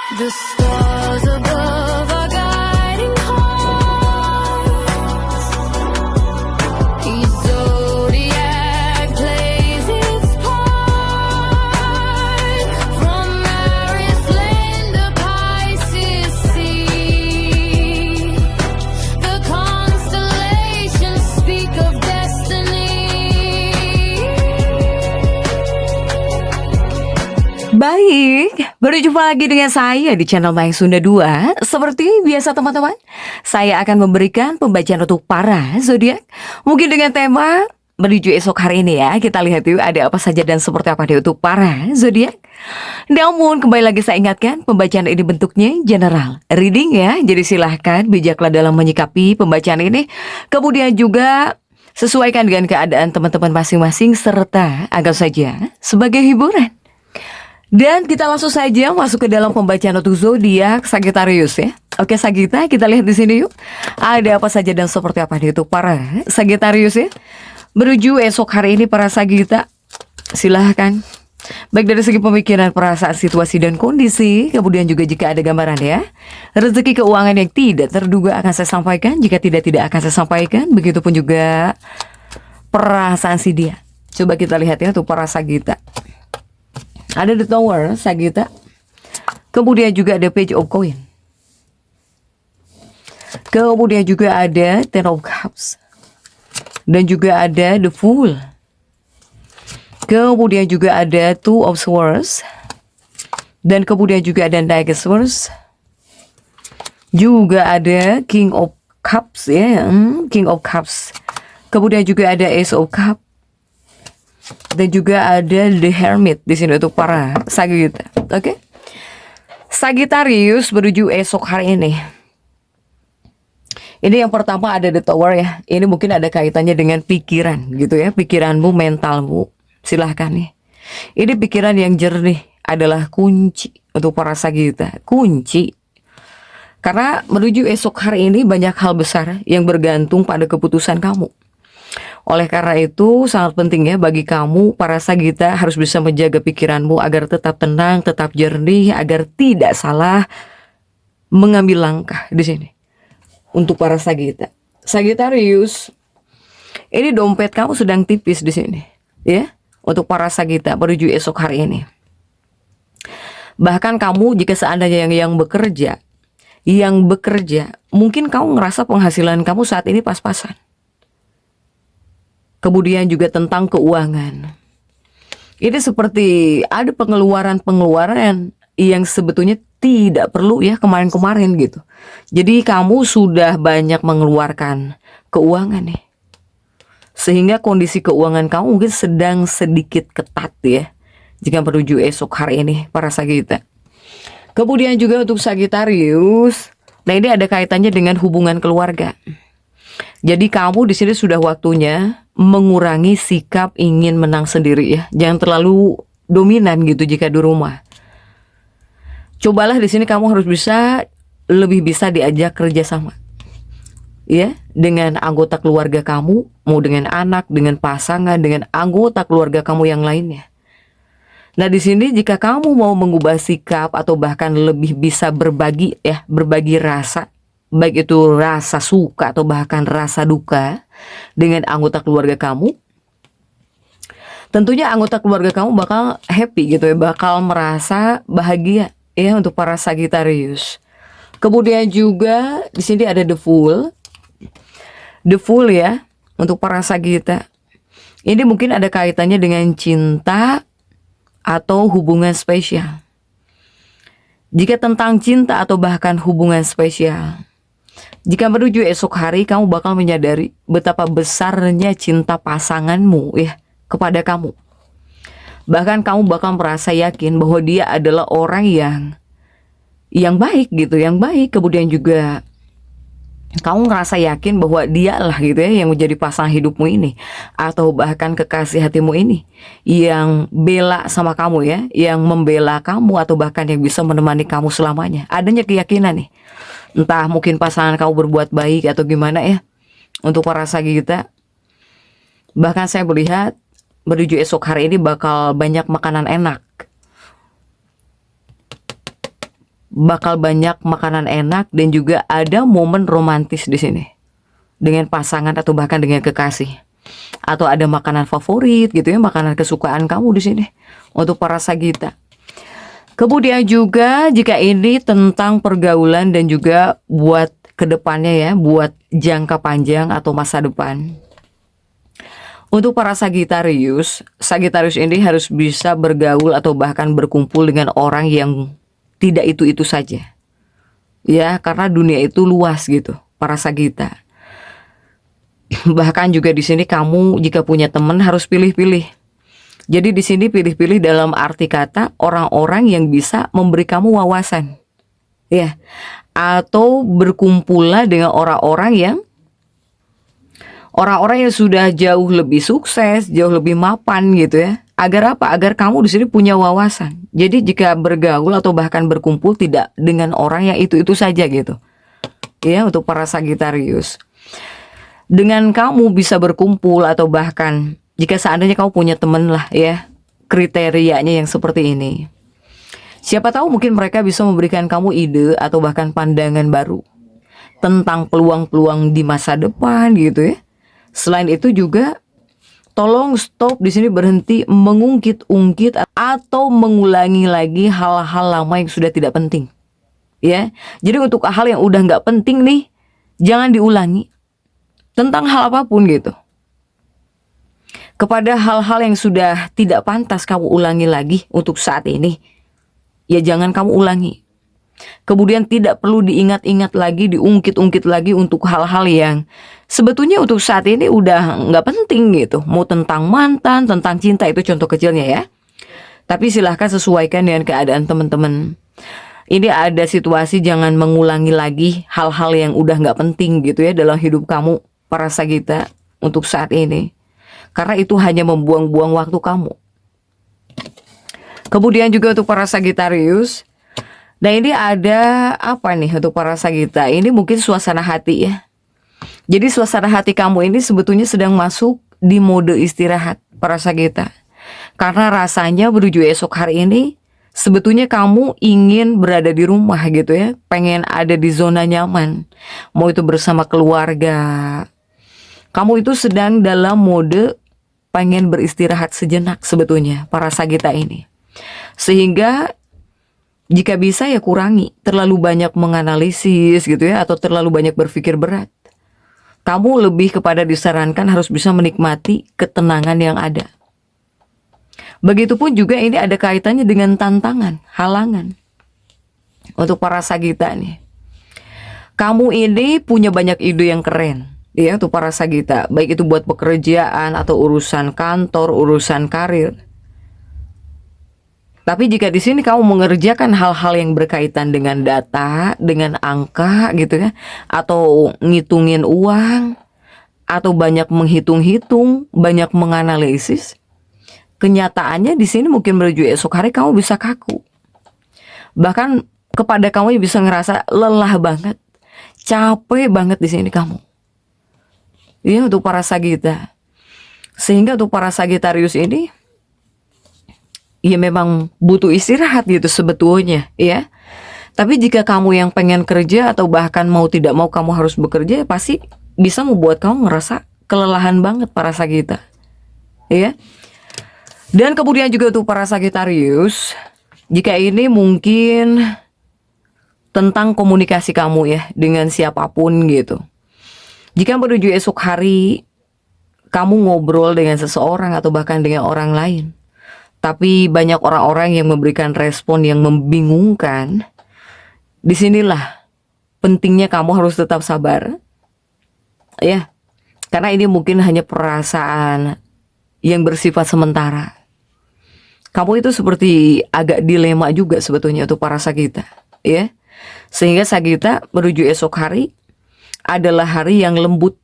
The stars above are guiding hearts. Each zodiac plays its part. From Aries land to Pisces sea, the constellations speak of destiny. Baik, baru jumpa lagi dengan saya di channel Mayang Sunda 2. Seperti biasa teman-teman, saya akan memberikan pembacaan untuk para zodiak. Mungkin dengan tema menuju esok hari ini ya. Kita lihat yuk ada apa saja dan seperti apa dia untuk para zodiak. Namun kembali lagi saya ingatkan, pembacaan ini bentuknya general reading ya. Jadi silahkan bijaklah dalam menyikapi pembacaan ini. Kemudian juga sesuaikan dengan keadaan teman-teman masing-masing, serta anggap saja sebagai hiburan. Dan kita langsung saja masuk ke dalam pembacaan untuk zodiak Sagittarius ya. Oke Sagita, kita lihat di sini yuk. Ada apa saja dan seperti apa nih untuk para Sagittarius ya. Menuju esok hari ini para Sagita, silahkan. Baik dari segi pemikiran, perasaan, situasi dan kondisi. Kemudian juga jika ada gambaran ya, rezeki keuangan yang tidak terduga akan saya sampaikan. Jika tidak akan saya sampaikan. Begitupun juga perasaan si dia. Coba kita lihat ya untuk para Sagita. Ada The Tower, Sagita. Kemudian juga ada Page of Coin. Kemudian juga ada Ten of Cups. Dan juga ada The Fool. Kemudian juga ada Two of Swords. Dan kemudian juga ada Knight of Swords. Juga ada King of Cups ya, King of Cups. Kemudian juga ada Ace of Cups. Dan juga ada The Hermit di sini untuk para Sagitta. Oke. Sagittarius menuju esok hari ini. Ini yang pertama ada The Tower ya. Ini mungkin ada kaitannya dengan pikiran gitu ya, pikiranmu, mentalmu. Silahkan nih. Ini pikiran yang jernih adalah kunci untuk para Sagitta. Kunci. Karena menuju esok hari ini banyak hal besar yang bergantung pada keputusan kamu. Oleh karena itu sangat penting ya bagi kamu para Sagitta harus bisa menjaga pikiranmu agar tetap tenang, tetap jernih, agar tidak salah mengambil langkah di sini. Untuk para Sagitta, Sagittarius, ini dompet kamu sedang tipis di sini, ya. Untuk para Sagitta menuju esok hari ini. Bahkan kamu jika seandainya yang bekerja, mungkin kamu ngerasa penghasilan kamu saat ini pas-pasan. Kemudian juga tentang keuangan. Ini seperti ada pengeluaran yang sebetulnya tidak perlu ya kemarin-kemarin gitu. Jadi kamu sudah banyak mengeluarkan keuangan nih. Sehingga kondisi keuangan kamu mungkin sedang sedikit ketat ya. Jika menuju esok hari ini para Sagitta. Kemudian juga untuk Sagittarius, nah ini ada kaitannya dengan hubungan keluarga. Jadi kamu di sini sudah waktunya mengurangi sikap ingin menang sendiri ya. Jangan terlalu dominan gitu jika di rumah. Cobalah di sini kamu harus lebih bisa diajak kerjasama. Ya, dengan anggota keluarga kamu, mau dengan anak, dengan pasangan, dengan anggota keluarga kamu yang lainnya. Nah, di sini jika kamu mau mengubah sikap atau bahkan lebih bisa berbagi rasa, baik itu rasa suka atau bahkan rasa duka dengan anggota keluarga kamu, tentunya anggota keluarga kamu bakal happy gitu ya, bakal merasa bahagia ya untuk para Sagittarius. Kemudian juga di sini ada The Fool. The Fool ya untuk para Sagitta. Ini mungkin ada kaitannya dengan cinta atau hubungan spesial. Jika tentang cinta atau bahkan hubungan spesial, jika menuju esok hari kamu bakal menyadari betapa besarnya cinta pasanganmu ya kepada kamu. Bahkan kamu bakal merasa yakin bahwa dia adalah orang yang baik gitu, yang baik. Kemudian juga kamu ngerasa yakin bahwa dialah gitu ya yang menjadi pasangan hidupmu ini, atau bahkan kekasih hatimu ini yang bela sama kamu ya, yang membela kamu atau bahkan yang bisa menemani kamu selamanya. Adanya keyakinan nih. Entah mungkin pasangan kamu berbuat baik atau gimana ya. Untuk para Sagitta, bahkan saya melihat menuju esok hari ini bakal banyak makanan enak, bakal banyak makanan enak dan juga ada momen romantis di sini dengan pasangan atau bahkan dengan kekasih. Atau ada makanan favorit gitu ya, makanan kesukaan kamu di sini untuk para Sagita. Kemudian juga jika ini tentang pergaulan dan juga buat kedepannya ya, buat jangka panjang atau masa depan. Untuk para Sagitarius, Sagitarius ini harus bisa bergaul atau bahkan berkumpul dengan orang yang tidak itu-itu saja. Ya, karena dunia itu luas gitu, para Sagita. Bahkan juga di sini kamu jika punya teman harus pilih-pilih. Jadi di sini pilih-pilih dalam arti kata orang-orang yang bisa memberi kamu wawasan. Ya. Atau berkumpullah dengan orang-orang yang sudah jauh lebih sukses, jauh lebih mapan gitu ya. Agar apa? Agar kamu di sini punya wawasan. Jadi jika bergaul atau bahkan berkumpul tidak dengan orang yang itu-itu saja gitu. Ya, untuk para Sagitarius. Dengan kamu bisa berkumpul atau bahkan jika seandainya kamu punya teman lah ya, kriterianya yang seperti ini. Siapa tahu mungkin mereka bisa memberikan kamu ide atau bahkan pandangan baru tentang peluang-peluang di masa depan gitu ya. Selain itu juga tolong stop di sini, berhenti mengungkit-ungkit atau mengulangi lagi hal-hal lama yang sudah tidak penting. Ya, jadi untuk hal yang udah nggak penting nih, jangan diulangi tentang hal apapun gitu. Kepada hal-hal yang sudah tidak pantas kamu ulangi lagi untuk saat ini, ya jangan kamu ulangi. Kemudian tidak perlu diingat-ingat lagi, diungkit-ungkit lagi untuk hal-hal yang sebetulnya untuk saat ini udah nggak penting gitu. Mau tentang mantan, tentang cinta, itu contoh kecilnya ya. Tapi silahkan sesuaikan dengan keadaan teman-teman. Ini ada situasi jangan mengulangi lagi hal-hal yang udah nggak penting gitu ya dalam hidup kamu para Sagita untuk saat ini. Karena itu hanya membuang-buang waktu kamu. Kemudian juga untuk para Sagitarius. Nah ini ada apa nih untuk para Sagita? Ini mungkin suasana hati ya. Jadi suasana hati kamu ini sebetulnya sedang masuk di mode istirahat para Sagita. Karena rasanya menuju esok hari ini sebetulnya kamu ingin berada di rumah gitu ya. Pengen ada di zona nyaman. Mau itu bersama keluarga. Kamu itu sedang dalam mode pengen beristirahat sejenak sebetulnya para Sagita ini. Sehingga jika bisa ya kurangi terlalu banyak menganalisis gitu ya, atau terlalu banyak berpikir berat. Kamu lebih kepada disarankan harus bisa menikmati ketenangan yang ada. Begitupun juga ini ada kaitannya dengan tantangan, halangan. Untuk para Sagita nih, kamu ini punya banyak ide yang keren ya untuk para Sagita. Baik itu buat pekerjaan atau urusan kantor, urusan karir. Tapi jika di sini kamu mengerjakan hal-hal yang berkaitan dengan data, dengan angka gitu ya, atau ngitungin uang, atau banyak menghitung-hitung, banyak menganalisis, kenyataannya di sini mungkin menuju esok hari kamu bisa kaku. Bahkan kepada kamu bisa ngerasa lelah banget, capek banget di sini kamu. Ini untuk para Sagita. Sehingga untuk para Sagitarius ini ya memang butuh istirahat gitu sebetulnya ya. Tapi jika kamu yang pengen kerja atau bahkan mau tidak mau kamu harus bekerja, pasti bisa membuat kamu ngerasa kelelahan banget para Sagita ya. Dan kemudian juga untuk para Sagitarius, jika ini mungkin tentang komunikasi kamu ya dengan siapapun gitu. Jika menuju esok hari kamu ngobrol dengan seseorang atau bahkan dengan orang lain, tapi banyak orang-orang yang memberikan respon yang membingungkan, disinilah pentingnya kamu harus tetap sabar ya. Karena ini mungkin hanya perasaan yang bersifat sementara. Kamu itu seperti agak dilema juga sebetulnya untuk para Sagita ya. Sehingga Sagita menuju esok hari adalah hari yang lembut,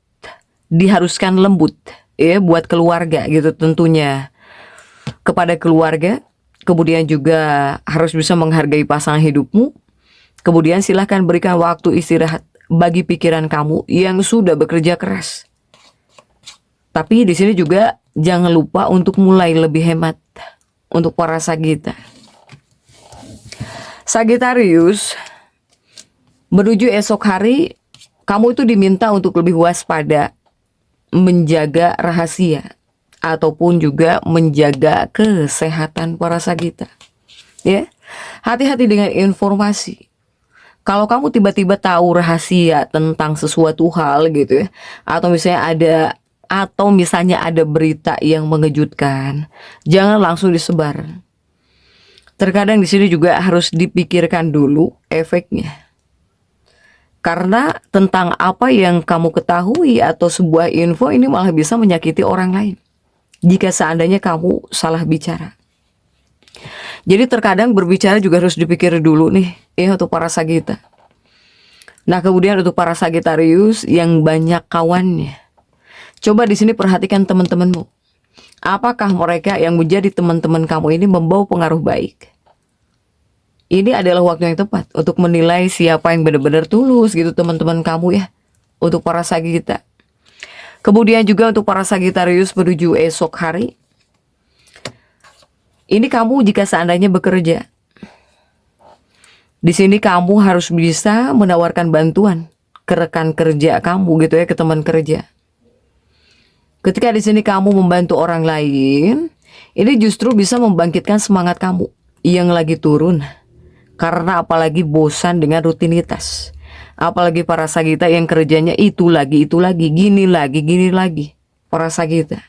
diharuskan lembut ya buat keluarga gitu tentunya. Kepada keluarga, kemudian juga harus bisa menghargai pasangan hidupmu. Kemudian silahkan berikan waktu istirahat bagi pikiran kamu yang sudah bekerja keras. Tapi di sini juga jangan lupa untuk mulai lebih hemat untuk para Sagita. Sagittarius, menuju esok hari, kamu itu diminta untuk lebih waspada, menjaga rahasia, ataupun juga menjaga kesehatan para Sagita. Ya, hati-hati dengan informasi. Kalau kamu tiba-tiba tahu rahasia tentang sesuatu hal gitu ya, atau misalnya ada berita yang mengejutkan, jangan langsung disebar. Terkadang di sini juga harus dipikirkan dulu efeknya. Karena tentang apa yang kamu ketahui atau sebuah info ini malah bisa menyakiti orang lain jika seandainya kamu salah bicara. Jadi terkadang berbicara juga harus dipikir dulu nih, untuk para Sagita. Nah, kemudian untuk para Sagittarius yang banyak kawannya, coba di sini perhatikan teman-temanmu. Apakah mereka yang menjadi teman-teman kamu ini membawa pengaruh baik? Ini adalah waktu yang tepat untuk menilai siapa yang benar-benar tulus gitu teman-teman kamu ya, untuk para Sagita. Kemudian juga untuk para Sagittarius menuju esok hari, ini kamu jika seandainya bekerja, di sini kamu harus bisa menawarkan bantuan ke rekan kerja kamu gitu ya, ke teman kerja. Ketika di sini kamu membantu orang lain, ini justru bisa membangkitkan semangat kamu yang lagi turun. Karena apalagi bosan dengan rutinitas. Apalagi para Sagita yang kerjanya itu lagi, gini lagi, para Sagita.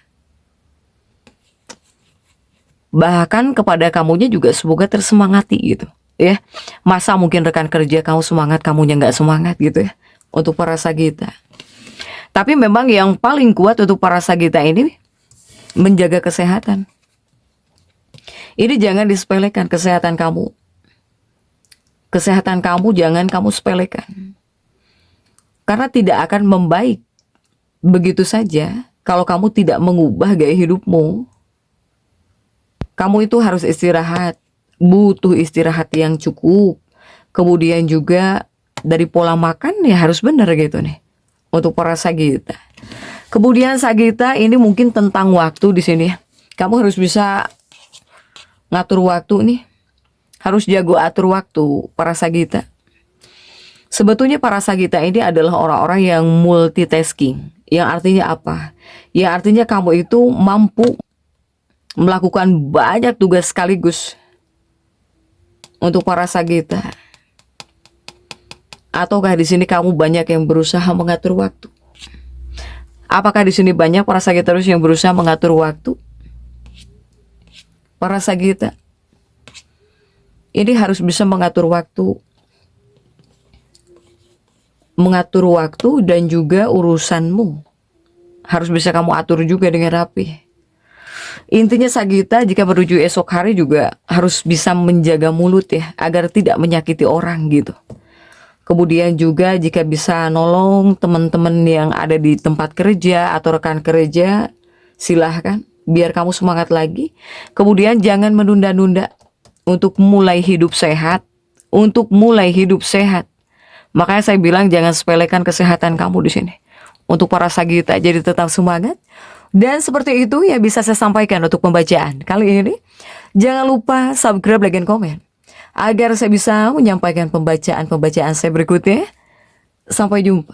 Bahkan kepada kamunya juga semoga tersemangati gitu ya. Masa mungkin rekan kerja kamu semangat, kamunya nggak semangat gitu ya, untuk para Sagita. Tapi memang yang paling kuat untuk para Sagita ini menjaga kesehatan. Ini jangan disepelekan kesehatan kamu. Kesehatan kamu jangan kamu sepelekan. Karena tidak akan membaik begitu saja kalau kamu tidak mengubah gaya hidupmu. Kamu itu harus istirahat, butuh istirahat yang cukup. Kemudian juga dari pola makan ya harus benar gitu nih, untuk para Sagita. Kemudian Sagita ini mungkin tentang waktu di sini. Kamu harus bisa ngatur waktu nih. Harus jago atur waktu para Sagita. Sebetulnya para Sagita ini adalah orang-orang yang multitasking. Yang artinya apa? Yang artinya kamu itu mampu melakukan banyak tugas sekaligus untuk para Sagita. Ataukah di sini kamu banyak yang berusaha mengatur waktu? Apakah di sini banyak para Sagittarius yang berusaha mengatur waktu? Para Sagita ini harus bisa mengatur waktu dan juga urusanmu harus bisa kamu atur juga dengan rapi. Intinya Sagita jika menuju esok hari juga harus bisa menjaga mulut ya, agar tidak menyakiti orang gitu. Kemudian juga jika bisa nolong teman-teman yang ada di tempat kerja atau rekan kerja, silahkan biar kamu semangat lagi. Kemudian jangan menunda-nunda untuk mulai hidup sehat, Makanya saya bilang jangan sepelekan kesehatan kamu di sini. Untuk para Sagita, jadi tetap semangat. Dan seperti itu ya bisa saya sampaikan untuk pembacaan kali ini. Jangan lupa subscribe, like, dan komen agar saya bisa menyampaikan pembacaan saya berikutnya. Sampai jumpa.